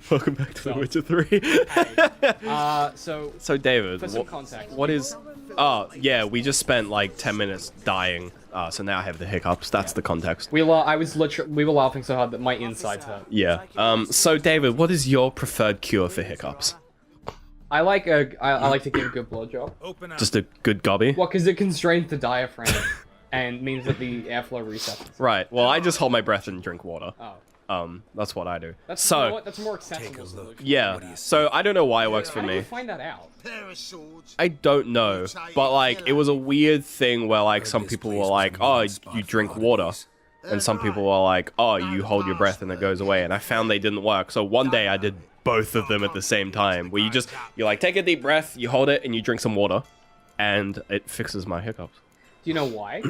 Welcome back to The Witcher 3. So David, for some context, what is... Oh, yeah, we just spent like 10 minutes dying, so now I have the hiccups. That's the context. we were laughing so hard that my insides hurt. Yeah. So David, what is your preferred cure for hiccups? I like to give a good blowjob. Just a good gobby? Well, because it constrains the diaphragm and means that the airflow resets. Right. Well, I just hold my breath and drink water. Oh. That's what I do. That's, you know what? That's a more accessible solution. Yeah. So I don't know why it works for How do me. you find that out? I don't know, but like it was a weird thing where like some people were like, "Oh, you drink water," and some people were like, "Oh, you hold your breath and it goes away." And I found they didn't work. So one day I did both of them at the same time, where you like take a deep breath, you hold it, and you drink some water, and it fixes my hiccups. Do you know why?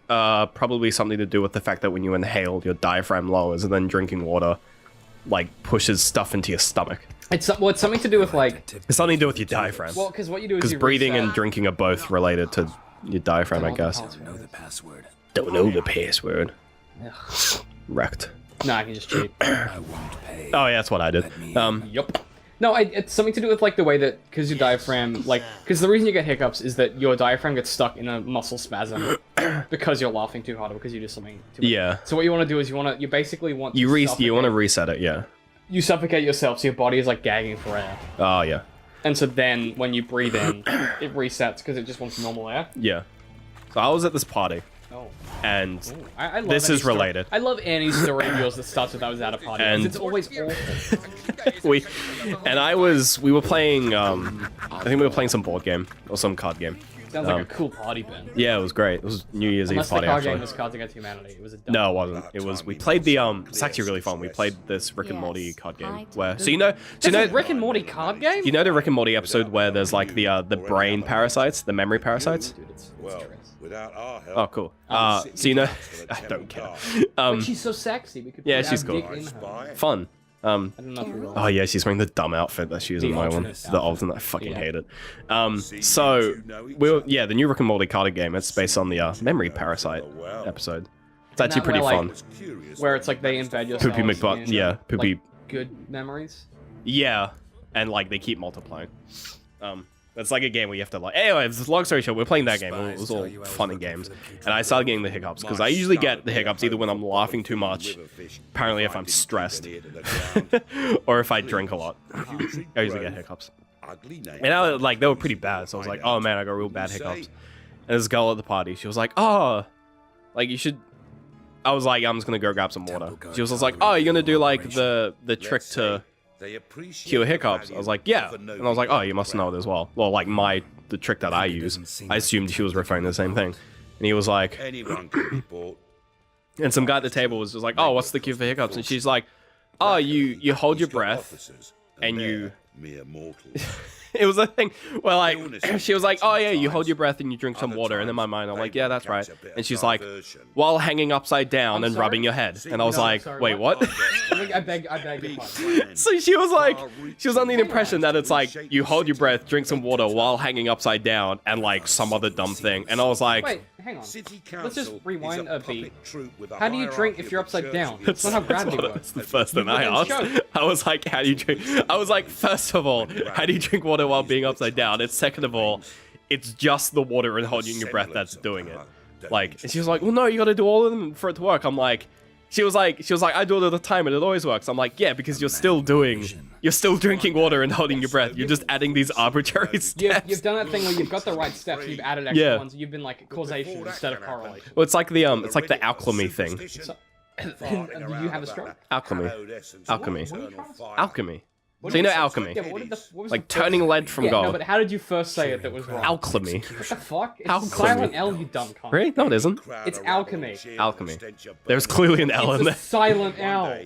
Probably something to do with the fact that when you inhale, your diaphragm lowers, and then drinking water, like, pushes stuff into your stomach. It's something to do with like. It's something to do with your diaphragm. Well, because what you do is Because you breathing reset. and drinking are both related to your diaphragm, I guess. Don't Know the password. Don't know the password. Ugh. Wrecked. No, I can just cheat. I won't pay. Oh, yeah, that's what I did. Yup. No, it's something to do with like the way that because your diaphragm, like, because the reason you get hiccups is that your diaphragm gets stuck in a muscle spasm because you're laughing too hard or because you do something too much. Yeah. So what you want to do is you basically want You to want to reset it, yeah. you suffocate yourself so your body is like gagging for air, Oh, yeah. and so then when you breathe in, it resets because it just wants normal air. Yeah. So I was at this party, Oh. and I love this any is story. related. I love any story of yours that starts with I was at a party. And- It's always awful. we were playing, I think we were playing some board game, or some card game. Sounds like a cool party, Ben. Yeah, it was great. It was New Year's Eve Unless the party, card actually. game was Cards Against Humanity. It was a dumb No, it wasn't. It was, we played the, it's actually really fun. We played this Rick and Morty card game, where, so you know, It's a Rick and Morty card game? you know the Rick and Morty episode where there's like the brain parasites, the memory parasites? Dude, it's Well, stress. without our help, Oh, cool. So you know, I don't care. But she's so sexy. We could yeah, put she's our cool. dick in her. Fun. I don't know if we will. Oh yeah, she's wearing the dumb outfit that she is in my one. alternate The alternate, I fucking Yeah. hate it. So the new Rick and Morty card game. It's based on the memory parasite episode. It's actually that pretty where, fun. like, Where it's like they embed yourself Poopy McButt, in, yeah, Poopy. like, good memories. Yeah, and like they keep multiplying. It's like a game where you have to like. Anyway, long story short, we're playing that game. It was all fun and games, and I started getting the hiccups because I usually get the hiccups either when I'm laughing too much, apparently if I'm stressed, or if I drink a lot. I usually get hiccups. And they were pretty bad, so I was like, oh man, I got real bad hiccups. And this girl at the party, she was like, oh, like you should. I was like, I'm just gonna go grab some water. She was just like, oh, you're gonna do like the trick to cure hiccups. I was like, yeah. And I was like, oh, you must know it as well. Well, like the trick that I use. I assumed she was referring to the same thing. And he was like, anyone can be bought. and some guy at the table was just like, oh, what's the cure for hiccups? And she's like, oh, you hold your breath and you... Mere mortals. It was a thing where like she was like, oh yeah, you hold your breath and you drink some water, and in my mind I'm like, yeah, that's right. And she's like, while hanging upside down and sorry? rubbing your head, and I was No, like, sorry, wait, what? I beg your pardon. So she was like, she was under the impression that it's like you hold your breath, drink some water while hanging upside down, and like some other dumb thing. And I was like, Wait, hang on. Let's just rewind a beat. How How do you drink if you're upside down? That's not how gravity that's works. the first thing You I fucking asked. choke. I was like, how do you drink? I was like, first of all, how do you drink water while being upside down? And second of all, it's just the water and holding your breath that's doing it. Like, and she was like, well, no, you got to do all of them for it to work. I'm like, she was like, I do it all the time and it always works. I'm like, yeah, because you're still drinking water and holding your breath. You're just adding these arbitrary steps. You've done that thing where you've got the right steps, you've added extra Yeah. ones, you've been like causation instead of correlation. Well, it's like the alchemy thing. Do you have a stroke? Alchemy. Alchemy. Alchemy. What So you did know say? alchemy. Yeah, but what was Like the first- turning lead from Yeah, no, gold. but how did you first say it that was wrong? Alchemy. What the fuck? It's Alchemy. silent L, you dumb cunt. Really? No, it isn't. It's alchemy. Alchemy. There's clearly an L in It's a there. silent L.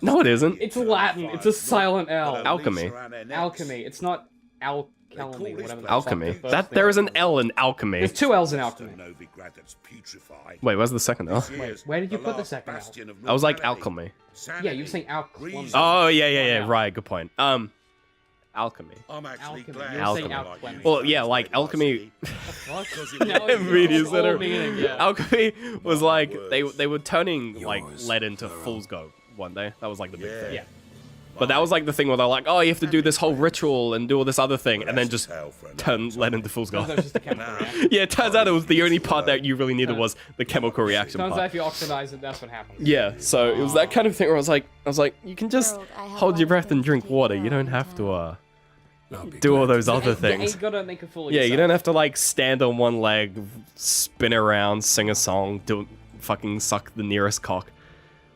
No, it isn't. It's Latin. It's a silent L. Alchemy. Alchemy. It's not alchemy, whatever the Alchemy. fuck the first That thing there is was. an L in alchemy. There's two L's in alchemy. Wait, where's the second L? Wait, where did you put the second L? I was like alchemy. Yeah, you were saying alchemy. Oh yeah. Right, good point. Alchemy. I'm actually Alchemy. glad. You're Alchemy. saying alchemy. Well, yeah, like alchemy. No, Media it's all center. meaning, yeah. Alchemy was like they were turning like lead into fool's gold one day. That was like the big thing. Yeah. But that was like the thing where they're like, oh, you have to do this whole ritual and do all this other thing, and then just let into full skull. That was just a chemical reaction. Yeah, it turns out it was the only part that you really needed was the chemical reaction Turns out part. if you oxidize it, that's what happens. Yeah, so it was that kind of thing where I was like, you can just hold your breath and drink water. You don't have to do all those other You things. ain't gotta make a fool of Yeah, you yourself. don't have to like stand on one leg, spin around, sing a song, fucking suck the nearest cock,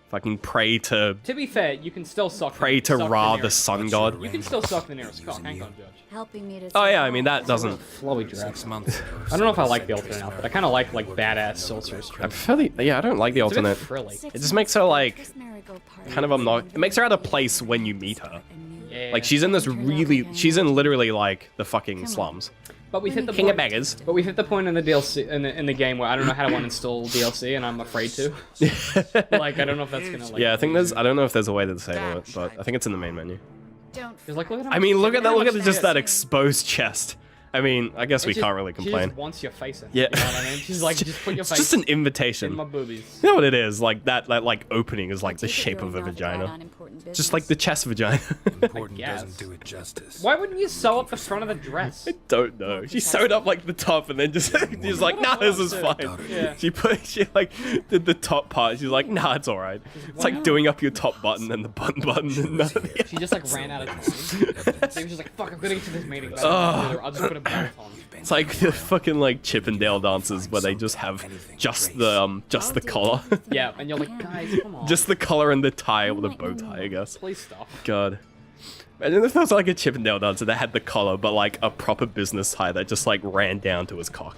fucking pray to To be fair, you can still suck. Ra, the nearest- sun god. You can still suck the nearest cock. Hang on, Judge. Helping me to Oh yeah, I mean that doesn't. Flowy dress. I don't know if I like the alternate outfit. I kind of like badass sorceress I dress. prefer the. Yeah, I don't like the It's a bit alternate. frilly. It just makes her like kind of it makes her out of place when you meet her. Yeah. Like she's in literally like the fucking slums. But we've hit the King point. of beggars. But we've hit the point in the DLC in the game where I don't know how to uninstall DLC, and I'm afraid to. Like I don't know if that's gonna like. Yeah, I don't know if there's a way to disable it, but I think it's in the main menu. It's like look at. I mean, look at just that exposed chest. I mean, I guess we can't really She complain. just wants your face in. Yeah. You know what I mean? She's like, just put your It's face just an in invitation. my boobies. You know what it is? Like that like opening is like the shape of a vagina. Just like the chest vagina. Important guess. doesn't do it justice. Why wouldn't you sew up the front of the dress? I don't know. She sewed up like the top and then just she's like, nah, this is fine. Yeah. She like did the top part. She's like, nah, it's alright. It's like doing up your top button and the button and nothing. She just like ran out of time. She was just like, fuck, I'm getting to this meeting. I'll just put a belt on. It's like the fucking like Chippendale dances where they just have just the collar. Yeah, and you're like, guys, come on. Just the collar and the tie or the bow tie, I guess. Please stop. God. Imagine if there was like a Chippendale dancer that had the collar, but like a proper business tie that just like ran down to his cock.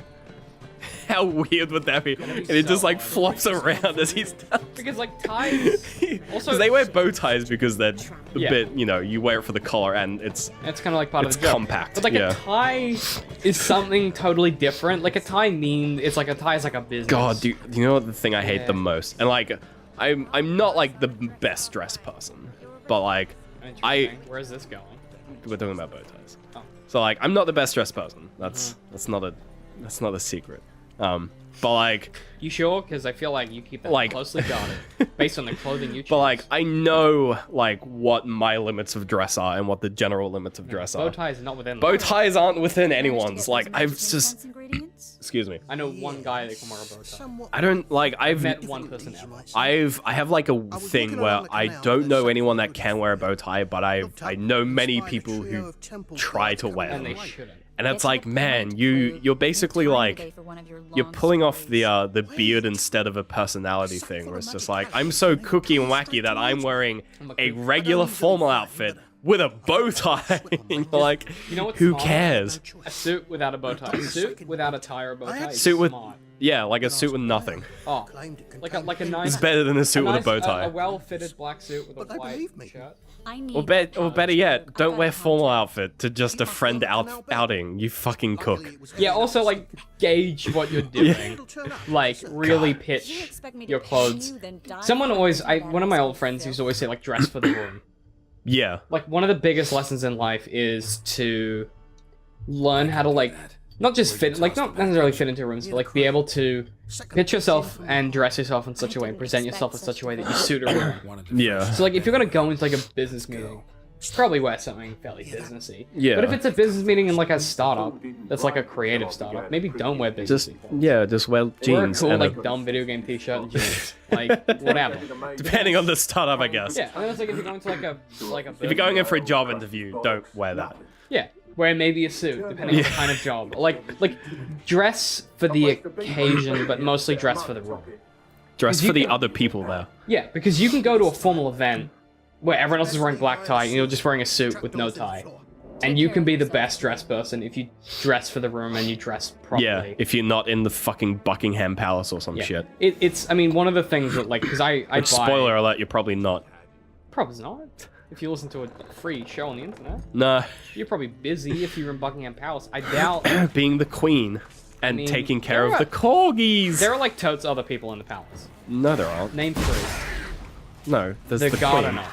How weird would that be? And it just like flops around as he's done. Because like ties. Also, Because they wear bow ties because they're a Yeah. bit, you wear it for the collar and it's kind of like part of it's the job. compact, But like yeah. a tie is something totally different. Like a tie it's like a tie is like a business. God, do you know what the thing I hate the Yeah. most? And like, I'm not like the best dressed person, but like, Interesting. Where's this going? we're talking about bow ties. Oh. So like, I'm not the best dressed person. That's not a secret. But like, You sure? Because I feel like you keep that Like- closely guarded based on the clothing you choose. but like, I know like what my limits of dress are and what the general limits of dress bow are. ties are not within. Bow them. ties aren't within anyone's. Like, I've just, excuse me. I know one guy that can wear a bow tie. I don't like. I've Met one person ever. I have like a thing where I don't know anyone that can wear a bow tie, but I know many people who try to wear And them. they shouldn't. And it's like, man, you're basically like you're pulling off the beard instead of a personality thing, where it's just like I'm so kooky and wacky that I'm wearing a regular formal outfit with a bow tie. And you're like, You know what's who smart? cares? A suit without a bow tie. A suit without a tie or a bow tie. is Suit with smart. yeah, like a suit with nothing. Oh, like a nice. It's better than a suit with a nice, bow tie. A well-fitted black suit with a white shirt. Or better yet, don't wear formal outfit to just a friend outing. You fucking cook. Yeah. Also, like gauge what you're doing. Like really pitch your clothes. Someone always, one of my old friends used to always say like dress for the room. Yeah. Like one of the biggest lessons in life is to learn how to like not just fit, like not necessarily fit into rooms, but like be able to pitch yourself and dress yourself in such a way, and present yourself in such a way that you suit a room. Yeah. So like if you're gonna go into like a business meeting, probably wear something fairly businessy. Yeah. But if it's a business meeting in like a startup, that's like a creative startup, maybe don't wear business. Just wear Wear a jeans cool and like dumb video game t-shirt and jeans, like whatever. depending on the startup, I guess. Yeah, and then it's like if you're going to like a If you're going in for a job interview, don't wear that. yeah, wear maybe a suit depending on the kind of job. Like dress for the occasion, but mostly dress for the room. Dress You for the can- other people there. Yeah, because you can go to a formal event where everyone else is wearing black tie and you're just wearing a suit with no tie. And you can be the best dressed person if you dress for the room and you dress properly. Yeah, if you're not in the fucking Buckingham Palace or some Yeah. shit. It's, I mean, one of the things that, like, because I buy... Spoiler alert, you're probably not. Probably not. If you listen to a free show on the internet. Nah, You're probably busy if you're in Buckingham Palace. I doubt... being the queen and mean, taking care of there the corgis. There are, like, totes other people in the palace. No, there aren't. Name three. No, there's The the gardener. queen.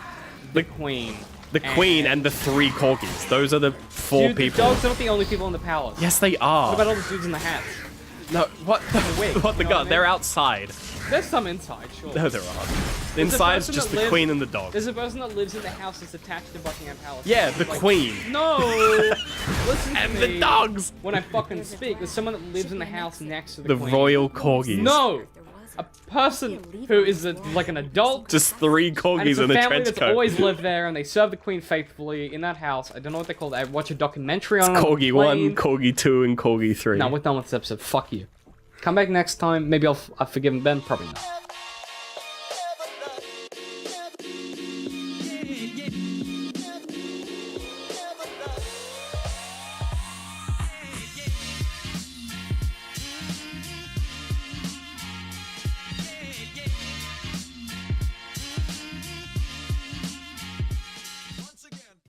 The queen. The queen and the 3 corgis. Those are the 4 Dude, people. the dogs are not the only people in the palace. Yes, they are. What about all the dudes in the hats? No, what the wig, what the you know what I god? mean? They're outside. There's some inside, sure. No, there aren't. The inside's person just that the lives- queen and the dog. There's a person that lives in the house that's attached to Buckingham Palace. Yeah, the Like, queen. No! Listen to And me. the dogs! When I fucking speak, there's someone that lives in the house next to the The queen. royal corgis. No! A person who is like an adult Just 3 and corgis it's a in a family trench that's coat. always lived there and they serve the queen faithfully in that house. I don't know what they call it. I watch a documentary on Corgi a 1, plane. Corgi 2, and Corgi 3. No, we're done with this episode. Fuck you. Come back next time. Maybe I've forgiven Ben. Probably not.